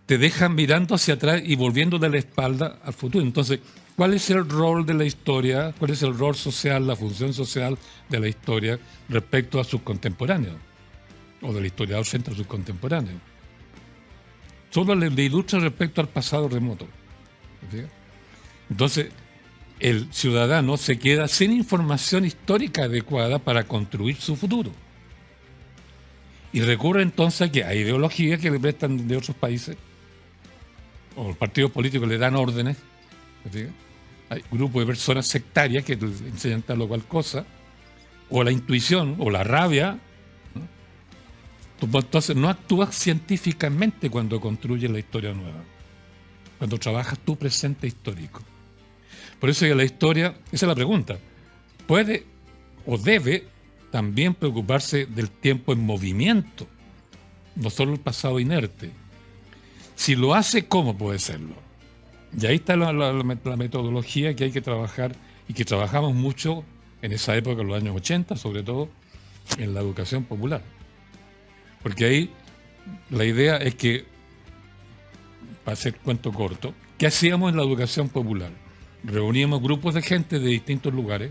te dejan mirando hacia atrás y volviendo de la espalda al futuro. Entonces, ¿cuál es el rol de la historia? ¿Cuál es el rol social, la función social de la historia respecto a sus contemporáneos? O del historiador frente a sus contemporáneos. Solo le ilustra respecto al pasado remoto. Entonces, el ciudadano se queda sin información histórica adecuada para construir su futuro. Y recurre entonces a que hay ideologías que le prestan de otros países, o los partidos políticos le dan órdenes. Hay grupos de personas sectarias que te enseñan tal o cual cosa, o la intuición, o la rabia. Entonces no actúas científicamente cuando construyes la historia nueva, cuando trabajas tu presente histórico. Por eso que la historia, esa es la pregunta, puede o debe también preocuparse del tiempo en movimiento, no solo el pasado inerte. Si lo hace, ¿cómo puede serlo? Y ahí está la metodología que hay que trabajar y que trabajamos mucho en esa época, en los años 80, sobre todo en la educación popular. Porque ahí la idea es que, para hacer cuento corto, ¿Qué hacíamos en la educación popular? Reuníamos grupos de gente de distintos lugares,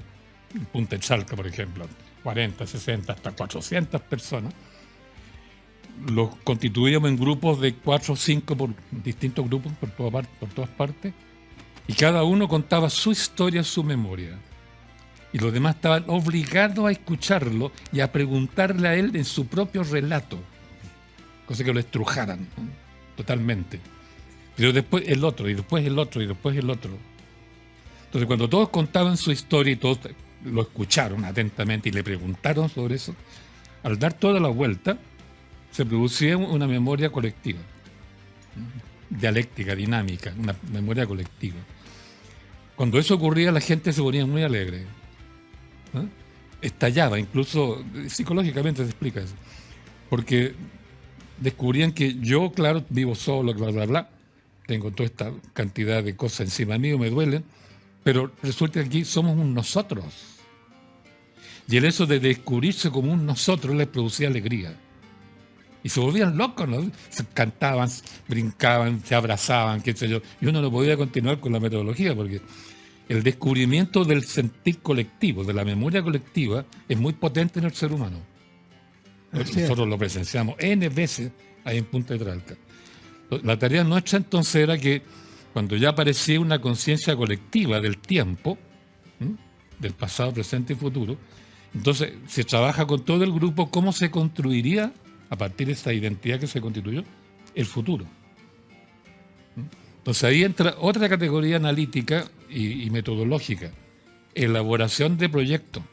en Punta Chalca, por ejemplo, 40, 60, hasta 400 personas. Los constituíamos en grupos de 4 o 5 por distintos grupos por todas partes, y cada uno contaba su historia, su memoria. Y los demás estaban obligados a escucharlo y a preguntarle a él en su propio relato, cosa que lo estrujaran, ¿no? Totalmente. Pero después el otro, y después el otro, y después el otro. Entonces, cuando todos contaban su historia y todos lo escucharon atentamente y le preguntaron sobre eso, al dar toda la vuelta, se producía una memoria colectiva, dialéctica, dinámica, una memoria colectiva. Cuando eso ocurría, la gente se ponía muy alegre, ¿no? Estallaba, incluso psicológicamente se explica eso, porque descubrían que yo, claro, vivo solo, bla, bla, bla, tengo toda esta cantidad de cosas encima mío, me duelen, pero resulta que aquí somos un nosotros. Y el eso de descubrirse como un nosotros les producía alegría. Y se volvían locos, ¿no? Se cantaban, brincaban, se abrazaban, qué sé yo. Y uno no podía continuar con la metodología porque el descubrimiento del sentir colectivo, de la memoria colectiva, es muy potente en el ser humano. Nosotros lo presenciamos N veces ahí en Punta Chalca. La tarea nuestra entonces era que cuando ya aparecía una conciencia colectiva del tiempo, del pasado, presente y futuro, entonces se trabaja con todo el grupo cómo se construiría, a partir de esa identidad que se constituyó, el futuro. Entonces ahí entra otra categoría analítica y metodológica, elaboración de proyectos.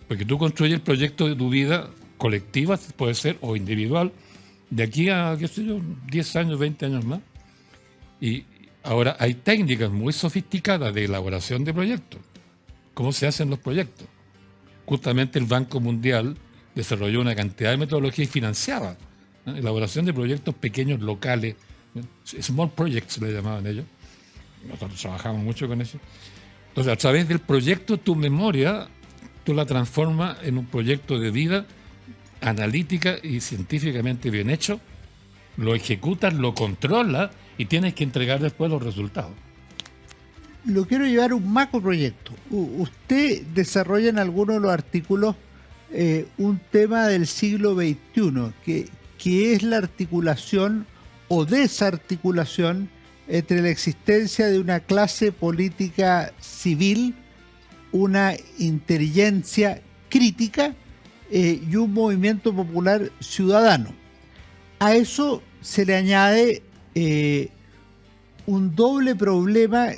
Porque tú construyes el proyecto de tu vida colectiva, puede ser, o individual, de aquí a, qué sé yo, 10 años, 20 años más. Y ahora hay técnicas muy sofisticadas de elaboración de proyectos. ¿Cómo se hacen los proyectos? Justamente el Banco Mundial desarrolló una cantidad de metodologías y financiaba, ¿no? Elaboración de proyectos pequeños, locales, ¿no? Small projects le llamaban ellos. Nosotros trabajamos mucho con eso. Entonces, a través del proyecto, tu memoria, tú la transformas en un proyecto de vida analítica y científicamente bien hecho, lo ejecutas, lo controlas y tienes que entregar después los resultados. Lo quiero llevar a un macroproyecto. Usted desarrolla en algunos de los artículos un tema del siglo XXI, que es la articulación o desarticulación entre la existencia de una clase política civil, una inteligencia crítica y un movimiento popular ciudadano. A eso se le añade un doble problema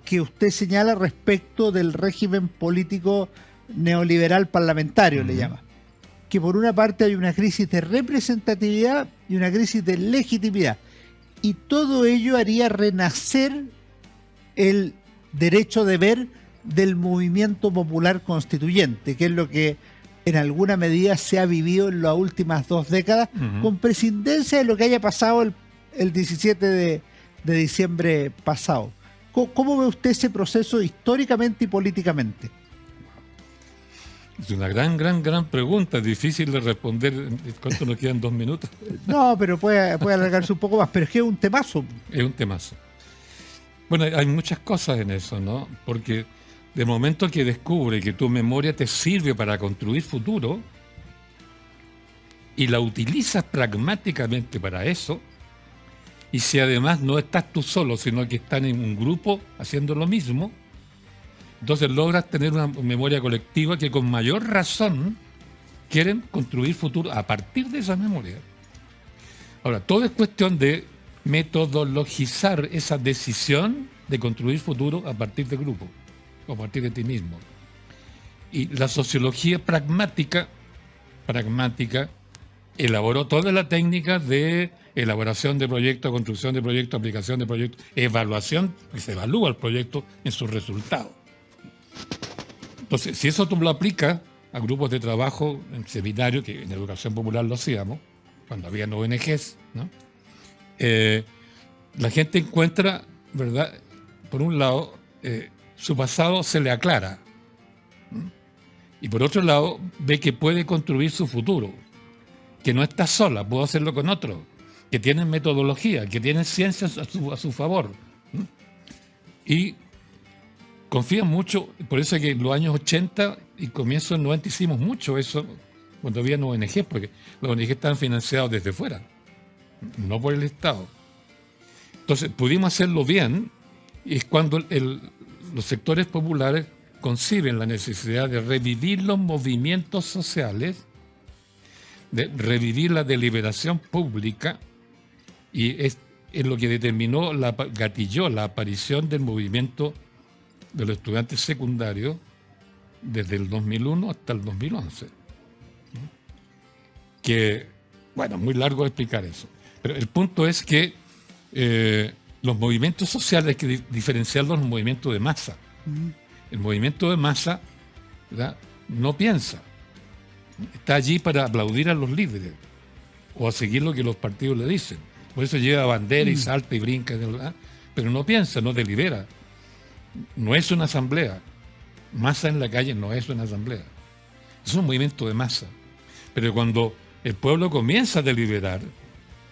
que usted señala respecto del régimen político neoliberal parlamentario, le llama. Que por una parte hay una crisis de representatividad y una crisis de legitimidad. Y todo ello haría renacer el derecho de ver del movimiento popular constituyente, que es lo que en alguna medida se ha vivido en las últimas 2 décadas, con prescindencia de lo que haya pasado el 17 de diciembre pasado. ¿Cómo ve usted ese proceso históricamente y políticamente? Es una gran pregunta, difícil de responder. ¿Cuánto nos quedan? 2 minutos? No, pero puede alargarse un poco más, pero es que es un temazo. Es un temazo. Bueno, hay muchas cosas en eso, ¿no? Porque de momento que descubre que tu memoria te sirve para construir futuro y la utilizas pragmáticamente para eso, y si además no estás tú solo, sino que están en un grupo haciendo lo mismo, entonces logras tener una memoria colectiva que con mayor razón quieren construir futuro a partir de esa memoria. Ahora, todo es cuestión de metodologizar esa decisión de construir futuro a partir del grupo, o a partir de ti mismo. Y la sociología pragmática elaboró toda la técnica de elaboración de proyectos, construcción de proyectos, aplicación de proyectos, evaluación, que se evalúa el proyecto en sus resultados. Entonces, si eso tú lo aplicas a grupos de trabajo en seminarios, que en educación popular lo hacíamos, cuando había ONGs, ¿no? La gente encuentra, ¿verdad? Por un lado, su pasado se le aclara, ¿no? Y por otro lado, ve que puede construir su futuro, que no está sola, puedo hacerlo con otro, que tienen metodología, que tienen ciencias a su favor. Y confían mucho, por eso es que en los años 80 y comienzos del 90 hicimos mucho eso cuando había ONG, porque los ONG estaban financiados desde fuera, no por el Estado. Entonces pudimos hacerlo bien, y es cuando los sectores populares conciben la necesidad de revivir los movimientos sociales, de revivir la deliberación pública, y es lo que gatilló la aparición del movimiento de los estudiantes secundarios desde el 2001 hasta el 2011. Que, bueno, muy largo explicar eso. Pero el punto es que los movimientos sociales hay que diferenciarlos de los movimientos de masa. El movimiento de masa, ¿verdad?, no piensa. Está allí para aplaudir a los líderes o a seguir lo que los partidos le dicen. Por eso lleva bandera y salta y brinca, ¿verdad?, pero no piensa, no delibera. No es una asamblea. Masa en la calle no es una asamblea. Es un movimiento de masa. Pero cuando el pueblo comienza a deliberar,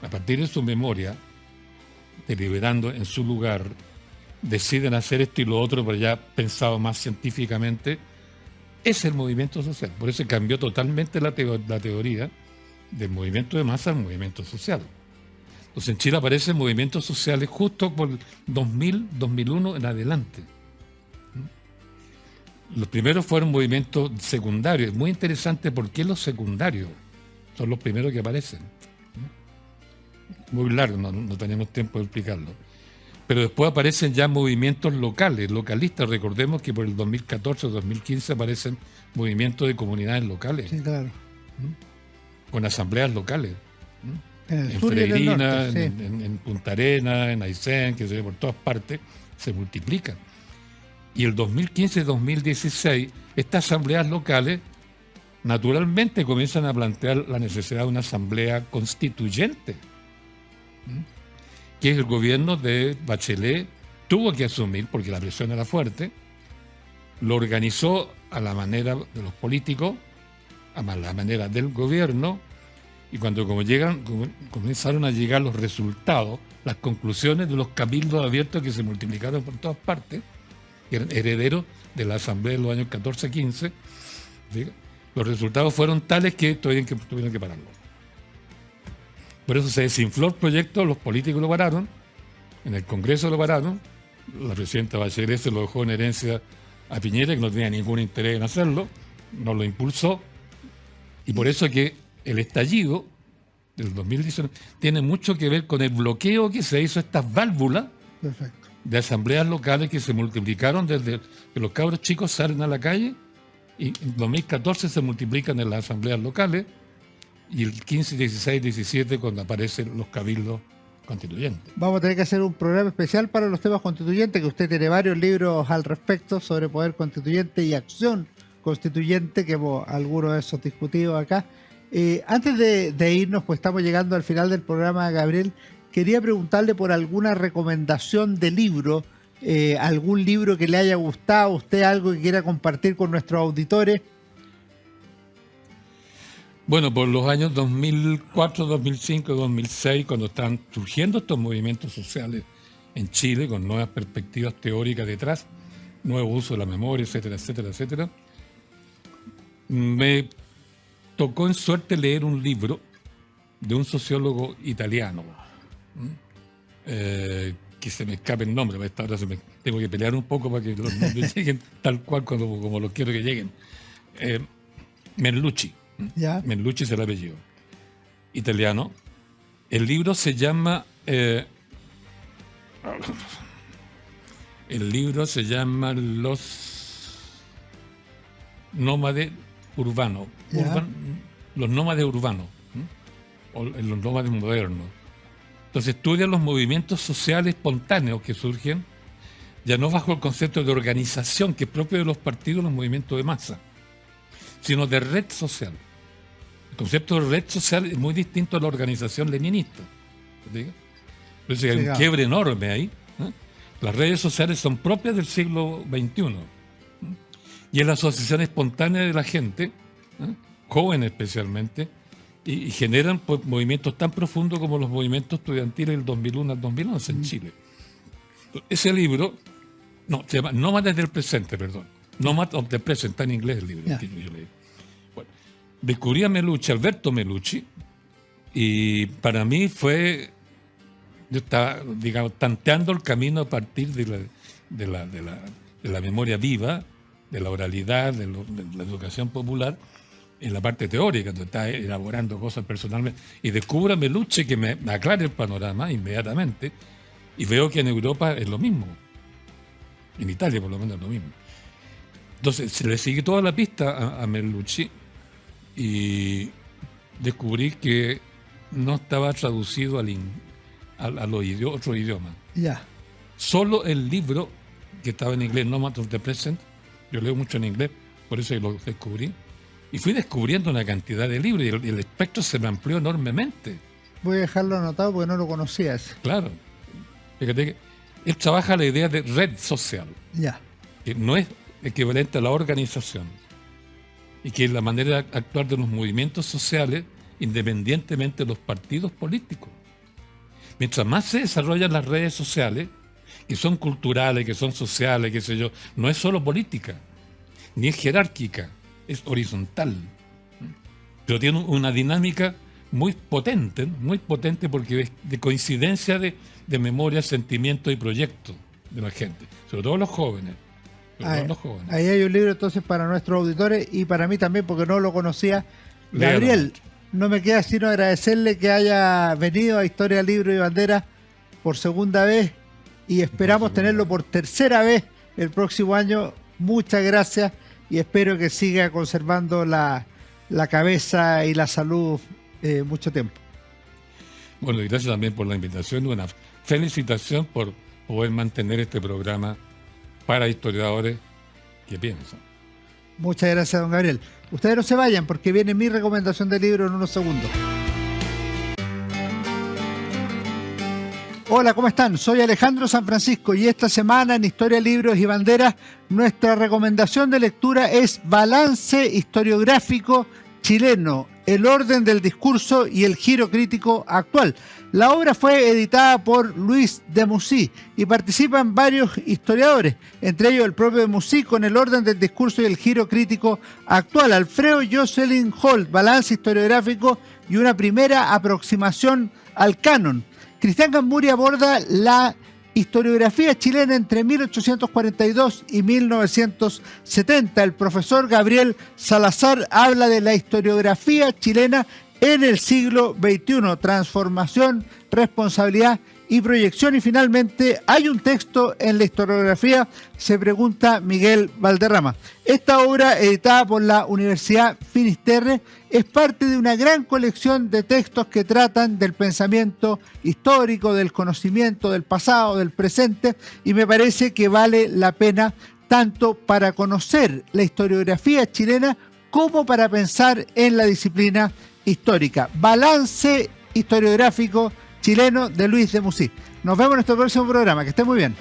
a partir de su memoria, deliberando en su lugar, deciden hacer esto y lo otro, pero ya pensado más científicamente, es el movimiento social. Por eso cambió totalmente la teoría del movimiento de masa al movimiento social. Entonces en Chile aparecen movimientos sociales justo por 2000, 2001 en adelante. Los primeros fueron movimientos secundarios. Es muy interesante por qué los secundarios son los primeros que aparecen. Muy largo, no tenemos tiempo de explicarlo. Pero después aparecen ya movimientos locales, localistas. Recordemos que por el 2014 o 2015 aparecen movimientos de comunidades locales. Sí, claro. Con asambleas locales. En sur y en el Freirina, norte, sí. en Punta Arenas, en Aysén, que se ve por todas partes, se multiplican. Y el 2015-2016, estas asambleas locales naturalmente comienzan a plantear la necesidad de una asamblea constituyente, que el gobierno de Bachelet tuvo que asumir, porque la presión era fuerte, lo organizó a la manera de los políticos, a la manera del gobierno, y cuando comenzaron a llegar los resultados, las conclusiones de los cabildos abiertos que se multiplicaron por todas partes, que eran herederos de la asamblea de los años 14-15, ¿sí?, los resultados fueron tales que tuvieron que pararlo. Por eso se desinfló el proyecto, los políticos lo pararon, en el Congreso lo pararon, la presidenta Bachelet se lo dejó en herencia a Piñera, que no tenía ningún interés en hacerlo, no lo impulsó, y por eso que el estallido del 2019 tiene mucho que ver con el bloqueo que se hizo a estas válvulas. Perfecto. De asambleas locales que se multiplicaron desde que los cabros chicos salen a la calle, y en 2014 se multiplican en las asambleas locales, y el 15, 16, 17 cuando aparecen los cabildos constituyentes. Vamos a tener que hacer un programa especial para los temas constituyentes, que usted tiene varios libros al respecto sobre poder constituyente y acción constituyente, que hemos algunos de esos discutidos acá. Antes de irnos, pues estamos llegando al final del programa, Gabriel, quería preguntarle por alguna recomendación de libro, algún libro que le haya gustado a usted, algo que quiera compartir con nuestros auditores. Bueno, por los años 2004, 2005, 2006, cuando estaban surgiendo estos movimientos sociales en Chile, con nuevas perspectivas teóricas detrás, nuevo uso de la memoria, etcétera, etcétera, etcétera, me tocó en suerte leer un libro de un sociólogo italiano, que se me escape el nombre, esta hora tengo que pelear un poco para que los nombres lleguen tal cual como los quiero que lleguen. Merlucci. ¿Ya? Merlucci es el apellido. Italiano. El libro se llama Los nómades urbanos. Los nómades urbanos. O los nómades modernos. Entonces estudian los movimientos sociales espontáneos que surgen, ya no bajo el concepto de organización que es propio de los partidos, los movimientos de masa, sino de red social. El concepto de red social es muy distinto a la organización leninista. Entonces hay un quiebre enorme ahí. Las redes sociales son propias del siglo XXI. Y es la asociación espontánea de la gente, joven especialmente, y generan pues, movimientos tan profundos como los movimientos estudiantiles del 2001 al 2011 en Chile. Ese libro, se llama Nómadas del Presente, perdón. Nómadas of the Present, está en inglés el libro que yo leí. Bueno, descubrí a Melucci, Alberto Melucci, y para mí yo estaba, digamos, tanteando el camino a partir de la memoria viva, de la oralidad, de la educación popular, en la parte teórica, donde está elaborando cosas personalmente, y descubro a Melucci que me aclara el panorama inmediatamente, y veo que en Europa es lo mismo. En Italia, por lo menos, es lo mismo. Entonces, se le seguí toda la pista a Melucci y descubrí que no estaba traducido a los otros idiomas. Ya. Solo el libro, que estaba en inglés, Nomads of the Present, yo leo mucho en inglés, por eso lo descubrí, y fui descubriendo una cantidad de libros y el espectro se me amplió enormemente. Voy a dejarlo anotado porque no lo conocías. Claro. Fíjate que él trabaja la idea de red social, Ya. que no es equivalente a la organización, y que es la manera de actuar de los movimientos sociales independientemente de los partidos políticos. Mientras más se desarrollan las redes sociales, que son culturales, que son sociales, qué sé yo, no es solo política, ni es jerárquica, es horizontal. Pero tiene una dinámica muy potente porque es de coincidencia de memoria, sentimientos y proyectos de la gente, sobre todo los jóvenes. Ahí hay un libro entonces para nuestros auditores y para mí también porque no lo conocía. Gabriel, no me queda sino agradecerle que haya venido a Historia, Libros y Banderas por segunda vez y esperamos tenerlo por tercera vez el próximo año. Muchas gracias y espero que siga conservando la cabeza y la salud mucho tiempo. Bueno, y gracias también por la invitación y una felicitación por poder mantener este programa para historiadores que piensan. Muchas gracias, don Gabriel. Ustedes no se vayan porque viene mi recomendación de libro en unos segundos. Hola, ¿cómo están? Soy Alejandro San Francisco y esta semana en Historia, Libros y Banderas nuestra recomendación de lectura es Balance historiográfico chileno, el orden del discurso y el giro crítico actual. La obra fue editada por Luis Demussy y participan varios historiadores, entre ellos el propio Demussy con el orden del discurso y el giro crítico actual, Alfredo Jocelyn Holt, balance historiográfico y una primera aproximación al canon. Cristian Gamburi aborda la historiografía chilena entre 1842 y 1970. El profesor Gabriel Salazar habla de la historiografía chilena en el siglo XXI, transformación, responsabilidad y proyección. Y finalmente hay un texto en la historiografía, se pregunta Miguel Valderrama. Esta obra, editada por la Universidad Finisterre, es parte de una gran colección de textos que tratan del pensamiento histórico, del conocimiento del pasado, del presente, y me parece que vale la pena tanto para conocer la historiografía chilena como para pensar en la disciplina histórica. Balance historiográfico chileno de Luis Demussy. Nos vemos en nuestro próximo programa. Que estén muy bien.